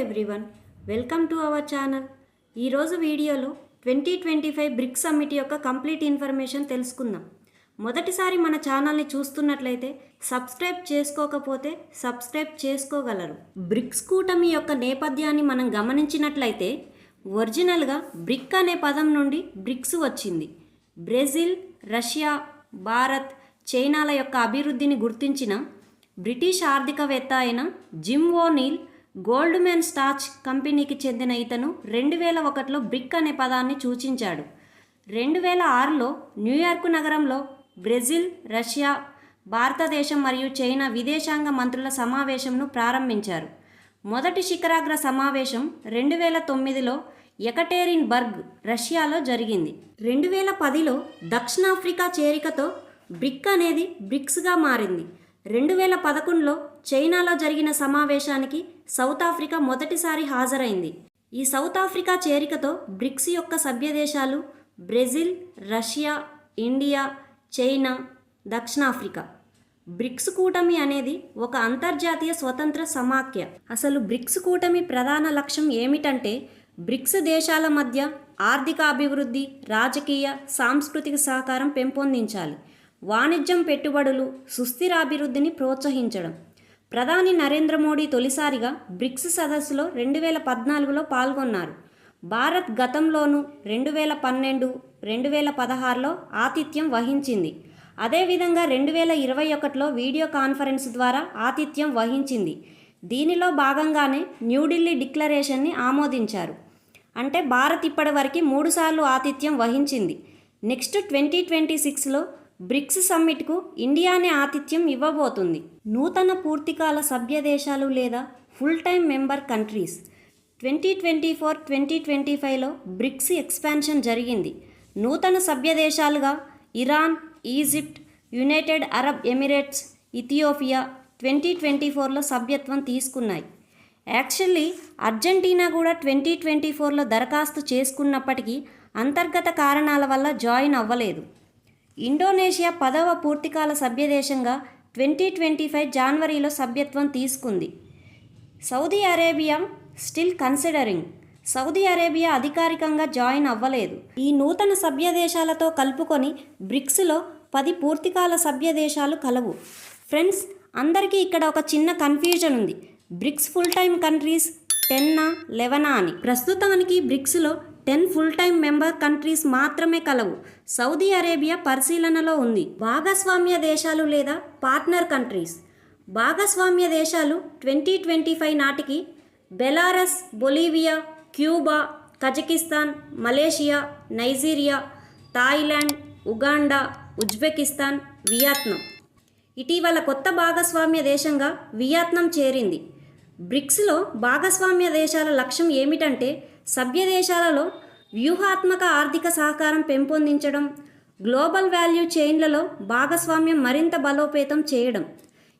Everyone, welcome to our channel. ఈరోజు వీడియోలో 2025 bricks summit యొక్క కంప్లీట్ ఇన్ఫర్మేషన్ తెలుసుకుందాం. మొదటిసారి మన ఛానల్ని చూస్తున్నట్లయితే సబ్స్క్రైబ్ చేసుకోకపోతే సబ్స్క్రైబ్ చేసుకోగలరు. బ్రిక్స్ కూటమి యొక్క నేపథ్యాన్ని మనం గమనించినట్లయితే ఒరిజినల్గా బ్రిక్ అనే పదం నుండి బ్రిక్స్ వచ్చింది. బ్రెజిల్, రష్యా, భారత్, చైనాల యొక్క అభివృద్ధిని గుర్తించిన బ్రిటిష్ ఆర్థికవేత్త అయిన జిమ్ ఓనీల్ గోల్డ్మెన్ సాచ్ కంపెనీకి చెందిన ఇతను 2001లో బ్రిక్ అనే పదాన్ని సూచించాడు. 2006లో న్యూయార్క్ నగరంలో బ్రెజిల్, రష్యా, భారతదేశం మరియు చైనా విదేశాంగ మంత్రుల సమావేశంను ప్రారంభించారు. మొదటి శిఖరాగ్ర సమావేశం 2009లో ఎకటెరిన్బర్గ్, రష్యాలో జరిగింది. 2010లో దక్షిణాఫ్రికా చేరికతో బ్రిక్ అనేది బ్రిక్స్గా మారింది. 2011లో చైనాలో జరిగిన సమావేశానికి సౌత్ ఆఫ్రికా మొదటిసారి హాజరైంది. ఈ సౌత్ ఆఫ్రికా చేరికతో బ్రిక్స్ యొక్క సభ్య దేశాలు బ్రెజిల్, రష్యా, ఇండియా, చైనా, దక్షిణాఫ్రికా. బ్రిక్స్ కూటమి అనేది ఒక అంతర్జాతీయ స్వతంత్ర సమాఖ్య. అసలు బ్రిక్స్ కూటమి ప్రధాన లక్ష్యం ఏమిటంటే బ్రిక్స్ దేశాల మధ్య ఆర్థిక అభివృద్ధి, రాజకీయ, సాంస్కృతిక సహకారం పెంపొందించాలి, వాణిజ్యం, పెట్టుబడులు, సుస్థిరాభివృద్ధిని ప్రోత్సహించడం. ప్రధాని నరేంద్ర మోడీ తొలిసారిగా బ్రిక్స్ సదస్సులో 2014లో పాల్గొన్నారు. భారత్ గతంలోనూ 2012, 2016లో ఆతిథ్యం వహించింది. అదేవిధంగా 2021లో వీడియో కాన్ఫరెన్స్ ద్వారా ఆతిథ్యం వహించింది. దీనిలో భాగంగానే న్యూఢిల్లీ డిక్లరేషన్ని ఆమోదించారు. అంటే భారత్ ఇప్పటివరకు 3 సార్లు ఆతిథ్యం వహించింది. నెక్స్ట్ 2026లో బ్రిక్స్ సమ్మిట్కు ఇండియానే ఆతిథ్యం ఇవ్వబోతుంది. నూతన పూర్తికాల సభ్య దేశాలు లేదా ఫుల్ టైం మెంబర్ కంట్రీస్. 2024-2025లో బ్రిక్స్ ఎక్స్పాన్షన్ జరిగింది. నూతన సభ్య దేశాలుగా Iran, Egypt, United Arab Emirates, Ethiopia 2024లో సభ్యత్వం తీసుకున్నాయి. యాక్చువల్లీ అర్జెంటీనా కూడా 2024లో దరఖాస్తు చేసుకున్నప్పటికీ అంతర్గత కారణాల వల్ల జాయిన్ అవ్వలేదు. ఇండోనేషియా 10వ పూర్తికాల సభ్యదేశంగా 2025 జనవరిలో సభ్యత్వం తీసుకుంది. Saudi Arabia still considering. Saudi Arabia అధికారికంగా జాయిన్ అవ్వలేదు. ఈ నూతన సభ్య దేశాలతో కలుపుకొని బ్రిక్స్లో 10 పూర్తికాల సభ్య దేశాలు కలవు. ఫ్రెండ్స్, అందరికీ ఇక్కడ ఒక చిన్న కన్ఫ్యూజన్ ఉంది. బ్రిక్స్ ఫుల్ టైం కంట్రీస్ 10 11 అని. ప్రస్తుతానికి బ్రిక్స్లో 10 ఫుల్ టైం మెంబర్ కంట్రీస్ మాత్రమే కలవు. సౌదీ అరేబియా పరిశీలనలో ఉంది. భాగస్వామ్య దేశాలు లేదా పార్ట్నర్ కంట్రీస్. భాగస్వామ్య దేశాలు 2025 నాటికి Belarus, Bolivia, Cuba, Kazakhstan, Malaysia, Nigeria, Thailand, Uganda, Uzbekistan, Vietnam. ఇటీవల కొత్త భాగస్వామ్య దేశంగా వియత్నాం చేరింది. బ్రిక్స్లో భాగస్వామ్య దేశాల లక్ష్యం ఏమిటంటే సభ్య దేశాలలో వ్యూహాత్మక ఆర్థిక సహకారం పెంపొందించడం, గ్లోబల్ వాల్యూ చైన్లలో భాగస్వామ్యం మరింత బలోపేతం చేయడం.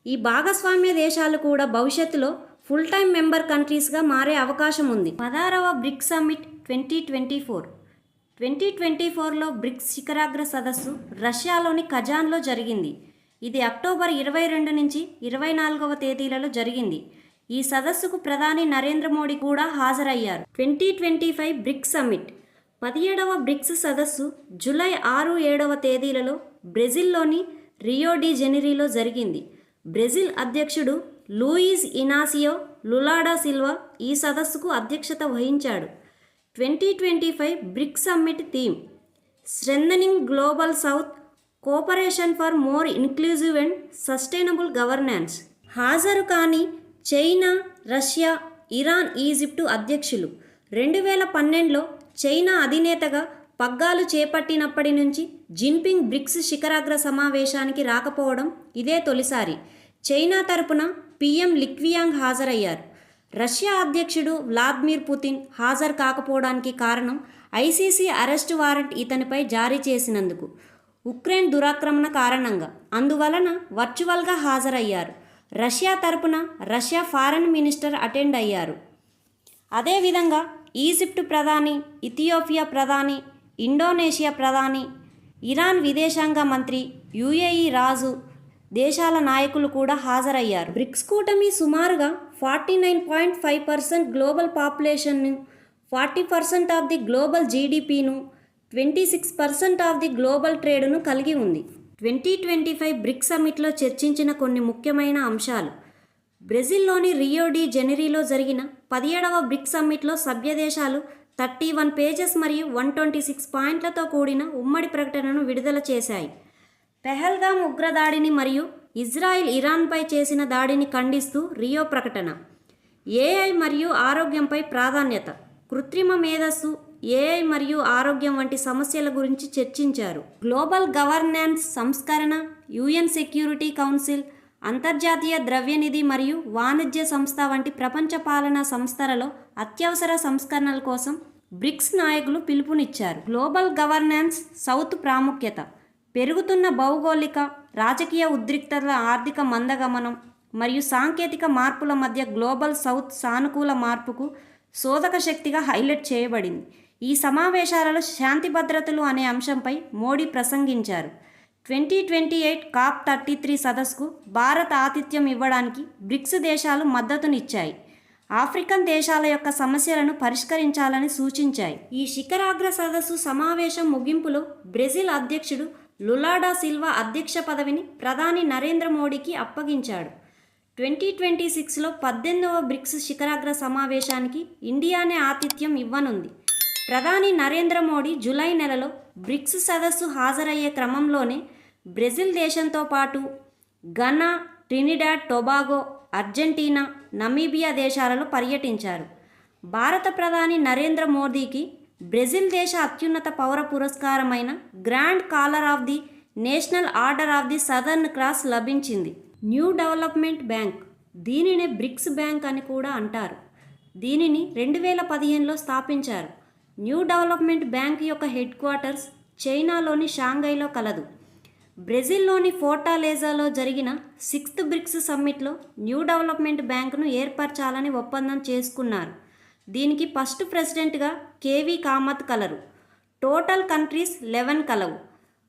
ఈ భాగస్వామ్య దేశాలు కూడా భవిష్యత్తులో ఫుల్ టైం మెంబర్ కంట్రీస్గా మారే అవకాశం ఉంది. 16వ బ్రిక్స్ సమ్మిట్ 2024. 2024లో బ్రిక్స్ శిఖరాగ్ర సదస్సు రష్యాలోని కజాన్లో జరిగింది. ఇది అక్టోబర్ 22 నుంచి 24వ తేదీలలో జరిగింది. ఈ సదస్సుకు ప్రధాని నరేంద్ర మోడీ కూడా హాజరయ్యారు. 2025 బ్రిక్స్ సమ్మిట్. 17వ బ్రిక్స్ సదస్సు జూలై 6-7వ తేదీలలో బ్రెజిల్లోని రియో డి జెనిరోలో జరిగింది. బ్రెజిల్ అధ్యక్షుడు Luiz Inacio Lula da Silva ఈ సదస్సుకు అధ్యక్షత వహించాడు. 2025 bricks summit theme strengthening global south, cooperation for more inclusive and sustainable governance. హాజరు కాని చైనా, రష్యా, ఇరాన్, ఈజిప్టు అధ్యక్షులు. 2012లో చైనా అధినేతగా పగ్గాలు చేపట్టినప్పటి నుంచి జిన్పింగ్ బ్రిక్స్ శిఖరాగ్ర సమావేశానికి రాకపోవడం ఇదే తొలిసారి. చైనా తరపున పీఎం లిక్వియాంగ్ హాజరయ్యారు. రష్యా అధ్యక్షుడు వ్లాదిమిర్ పుతిన్ హాజరు కాకపోవడానికి కారణం ఐసీసీ అరెస్టు వారెంట్ ఇతనిపై జారీ చేసినందుకు, ఉక్రెయిన్ దురాక్రమణ కారణంగా. అందువలన వర్చువల్గా హాజరయ్యారు. రష్యా తరపున రష్యా ఫారెన్ మినిస్టర్ అటెండ్ అయ్యారు. అదేవిధంగా ఈజిప్ట్ ప్రధాని, ఇథియోపియా ప్రధాని, ఇండోనేషియా ప్రధాని, ఇరాన్ విదేశాంగ మంత్రి, యుఏఈ రాజు దేశాల నాయకులు కూడా హాజరయ్యారు. బ్రిక్స్ కూటమి సుమారుగా 49.5% గ్లోబల్ పాపులేషన్ను, 40% ఆఫ్ ది గ్లోబల్ జీడిపిను, 26% ఆఫ్ ది గ్లోబల్ ట్రేడ్ను కలిగి ఉంది. 2025 బ్రిక్స్ సమ్మిట్లో చర్చించిన కొన్ని ముఖ్యమైన అంశాలు. బ్రెజిల్లోని రియో డి జెనీరోలో జరిగిన 17వ బ్రిక్స్ సమ్మిట్లో సభ్యదేశాలు 31 పేజెస్ మరియు 126 పాయింట్లతో కూడిన ఉమ్మడి ప్రకటనను విడుదల చేశాయి. పెహల్గామ్ ఉగ్రదాడిని మరియు ఇజ్రాయిల్ ఇరాన్పై చేసిన దాడిని ఖండిస్తూ రియో ప్రకటన. ఏఐ మరియు ఆరోగ్యంపై ప్రాధాన్యత. కృత్రిమ మేధస్సు, ఏఐ మరియు ఆరోగ్యం వంటి సమస్యల గురించి చర్చించారు. గ్లోబల్ గవర్నెన్స్ సంస్కరణ, యుఎన్ సెక్యూరిటీ కౌన్సిల్, అంతర్జాతీయ ద్రవ్యనిధి మరియు వాణిజ్య సంస్థ వంటి ప్రపంచ పాలనా సంస్థలలో అత్యవసర సంస్కరణల కోసం బ్రిక్స్ నాయకులు పిలుపునిచ్చారు. గ్లోబల్ గవర్నెన్స్ సౌత్ ప్రాముఖ్యత. పెరుగుతున్న భౌగోళిక, రాజకీయ ఉద్రిక్తతల, ఆర్థిక మందగమనం మరియు సాంకేతిక మార్పుల మధ్య గ్లోబల్ సౌత్ సానుకూల మార్పుకు శోధక శక్తిగా హైలైట్ చేయబడింది. ఈ సమావేశాలలో శాంతి భద్రతలు అనే అంశంపై మోడీ ప్రసంగించారు. 2028 COP33 సదస్సుకు భారత్ ఆతిథ్యం ఇవ్వడానికి బ్రిక్స్ దేశాలు మద్దతునిచ్చాయి. ఆఫ్రికన్ దేశాల యొక్క సమస్యలను పరిష్కరించాలని సూచించాయి. ఈ శిఖరాగ్ర సదస్సు సమావేశం ముగింపులో బ్రెజిల్ అధ్యక్షుడు లులా డా సిల్వా అధ్యక్ష పదవిని ప్రధాని నరేంద్ర మోడీకి అప్పగించాడు. 2026లో 18వ బ్రిక్స్ శిఖరాగ్ర సమావేశానికి ఇండియానే ఆతిథ్యం ఇవ్వనుంది. ప్రధాని నరేంద్ర మోడీ జూలై నెలలో బ్రిక్స్ సదస్సు హాజరయ్యే క్రమంలోనే బ్రెజిల్ దేశంతో పాటు Ghana, Trinidad Tobago, Argentina, Namibia దేశాలలో పర్యటించారు. భారత ప్రధాని నరేంద్ర మోదీకి బ్రెజిల్ దేశ అత్యున్నత పౌర పురస్కారమైన Grand Collar of the National Order of the Southern Cross లభించింది. న్యూ డెవలప్మెంట్ బ్యాంక్, దీనినే బ్రిక్స్ బ్యాంక్ అని కూడా అంటారు. దీనిని 2015లో స్థాపించారు. న్యూ డెవలప్మెంట్ బ్యాంక్ యొక్క హెడ్ క్వార్టర్స్ చైనాలోని షాంఘైలో కలదు. బ్రెజిల్లోని ఫోర్టాలేజాలో జరిగిన 6th బ్రిక్స్ సమ్మిట్లో న్యూ డెవలప్మెంట్ బ్యాంకును ఏర్పరచాలని ఒప్పందం చేసుకున్నారు. దీనికి ఫస్ట్ ప్రెసిడెంట్గా కేవీ కామత్ కలరు. టోటల్ కంట్రీస్ 11 కలవు.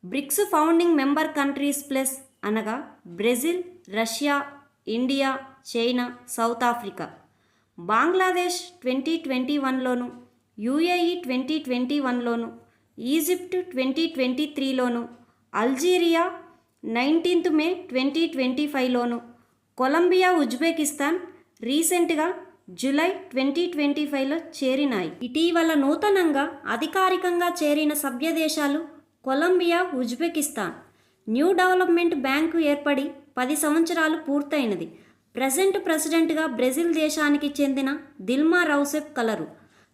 BRICS founding member countries plus అనగా Brazil, Russia, India, China, South Africa. Bangladesh 2021లోను, యుఏఈ 2021లోను, ఈజిప్ట్ 2023లోను, అల్జీరియా 19th మే 2025లోను, కొలంబియా, ఉజ్బెకిస్తాన్ రీసెంట్గా జూలై 2025లో చేరినాయి. ఇటీవల నూతనంగా అధికారికంగా చేరిన సభ్యదేశాలు Colombia, Uzbekistan. New Development bank ఏర్పడి 10 సంవత్సరాలు పూర్తయినది. ప్రెజెంట్ ప్రెసిడెంట్గా బ్రెజిల్ దేశానికి చెందిన దిల్మా రౌసెఫ్ కలరు.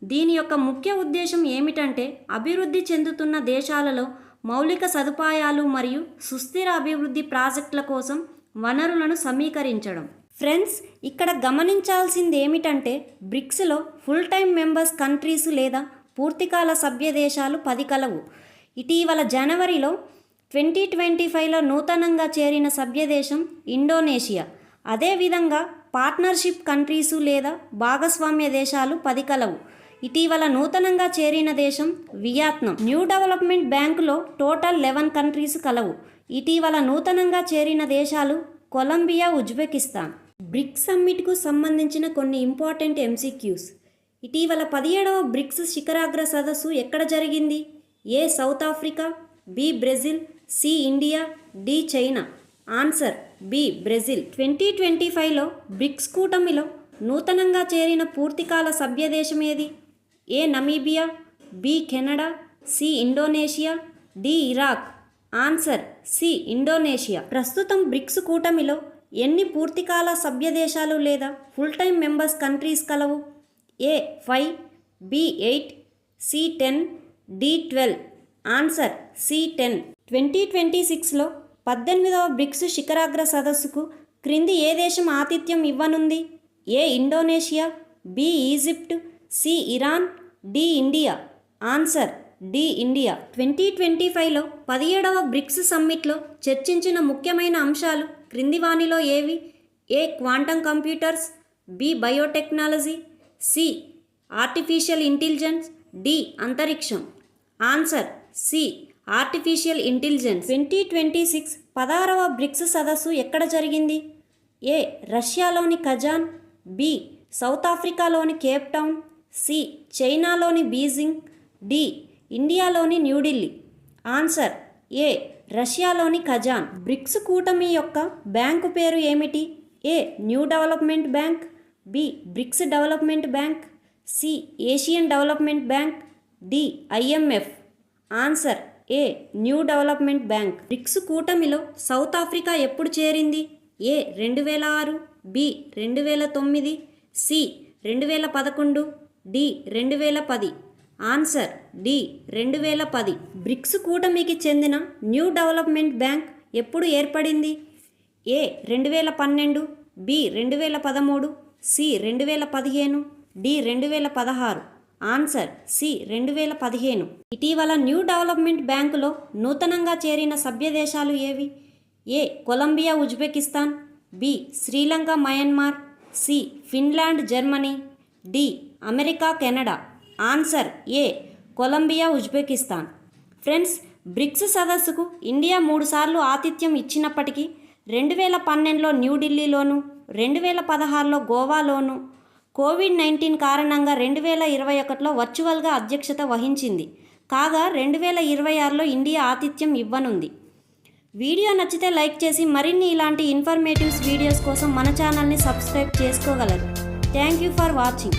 దీని యొక్క ముఖ్య ఉద్దేశం ఏమిటంటే అభివృద్ధి చెందుతున్న దేశాలలో మౌలిక సదుపాయాలు మరియు సుస్థిర అభివృద్ధి ప్రాజెక్టుల కోసం వనరులను సమీకరించడం. ఫ్రెండ్స్, ఇక్కడ గమనించాల్సింది ఏమిటంటే బ్రిక్స్లో ఫుల్ టైం మెంబర్స్ కంట్రీస్ లేదా పూర్తికాల సభ్య దేశాలు 10 కలవు. ఇటీవల జనవరిలో 2025లో నూతనంగా చేరిన సభ్యదేశం ఇండోనేషియా. అదేవిధంగా పార్ట్నర్షిప్ కంట్రీసు లేదా భాగస్వామ్య దేశాలు 10 కలవు. ఇటీవల నూతనంగా చేరిన దేశం వియత్నాం. న్యూ డెవలప్మెంట్ బ్యాంకులో టోటల్ 11 కంట్రీస్ కలవు. ఇటీవల నూతనంగా చేరిన దేశాలు కొలంబియా, ఉజ్బెకిస్తాన్. బ్రిక్స్ సమ్మిట్కు సంబంధించిన కొన్ని ఇంపార్టెంట్ ఎంసీక్యూస్. ఇటీవల 17వ బ్రిక్స్ శిఖరాగ్ర సదస్సు ఎక్కడ జరిగింది? A South Africa, B Brazil, C India, D China. Answer B Brazil. 2025లో బ్రిక్స్ కూటమిలో నూతనంగా చేరిన పూర్తికాల సభ్యదేశం ఏది? A Namibia, B Canada, C Indonesia, D Iraq. Answer C Indonesia. ప్రస్తుతం బ్రిక్స్ కూటమిలో ఎన్ని పూర్తికాల సభ్యదేశాలు లేదా ఫుల్ టైం మెంబర్స్ కంట్రీస్ కలవు? A 5, B 8, C 10, D 12. Answer C 10. 2026లో 18వ బ్రిక్స్ శిఖరాగ్ర సదస్సుకు క్రింది ఏ దేశం ఆతిథ్యం ఇవ్వనుంది? A Indonesia, B Egypt, C Iran, D India. Answer D India. 2025లో 17వ బ్రిక్స్ సమ్మిట్లో చర్చించిన ముఖ్యమైన అంశాలు క్రింది వానిలో ఏవి? A quantum computers, B biotechnology, C artificial intelligence, D అంతరిక్షం. Answer C artificial intelligence. 2026 16వ బ్రిక్స్ సదస్సు ఎక్కడ జరిగింది? ఏ రష్యాలోని కజాన్, బి సౌత్ ఆఫ్రికాలోని కేప్ టౌన్, సి చైనాలోని బీజింగ్, డి ఇండియాలోని న్యూఢిల్లీ. ఆన్సర్ ఏ రష్యాలోని కజాన్. బ్రిక్స్ కూటమి యొక్క బ్యాంకు పేరు ఏమిటి? A New Development Bank, B BRICS Development Bank, C Asian Development Bank, D IMF. Answer A New Development Bank. BRICS కూటమిలో South Africa ఎప్పుడు చేరింది? A 2006, B 2009, C 2011, D 2010. Answer D 2010. బ్రిక్స్ కూటమికి చెందిన న్యూ డెవలప్మెంట్ బ్యాంక్ ఎప్పుడు ఏర్పడింది? A 2012, B 2013, C 2015, D 2016. Answer C 2015. ఇటీవల new development బ్యాంకులో నూతనంగా చేరిన సభ్య దేశాలు ఏవి? A Colombia Uzbekistan, B Sri Lanka Myanmar, C Finland Germany, D America Canada. Answer A Colombia Uzbekistan. Friends, BRICS సదస్సుకు ఇండియా 3 సార్లు ఆతిథ్యం ఇచ్చినప్పటికీ 2012లో న్యూఢిల్లీలోను, 2016లో గోవాలోను, కోవిడ్-19 కారణంగా 2021లో వర్చువల్గా అధ్యక్షత వహించింది. కాగా 2026లో ఇండియా ఆతిథ్యం ఇవ్వనుంది. వీడియో నచ్చితే లైక్ చేసి మరిన్ని ఇలాంటి ఇన్ఫర్మేటివ్స్ వీడియోస్ కోసం మన ఛానల్ని సబ్స్క్రైబ్ చేసుకోగలరు. Thank you for watching.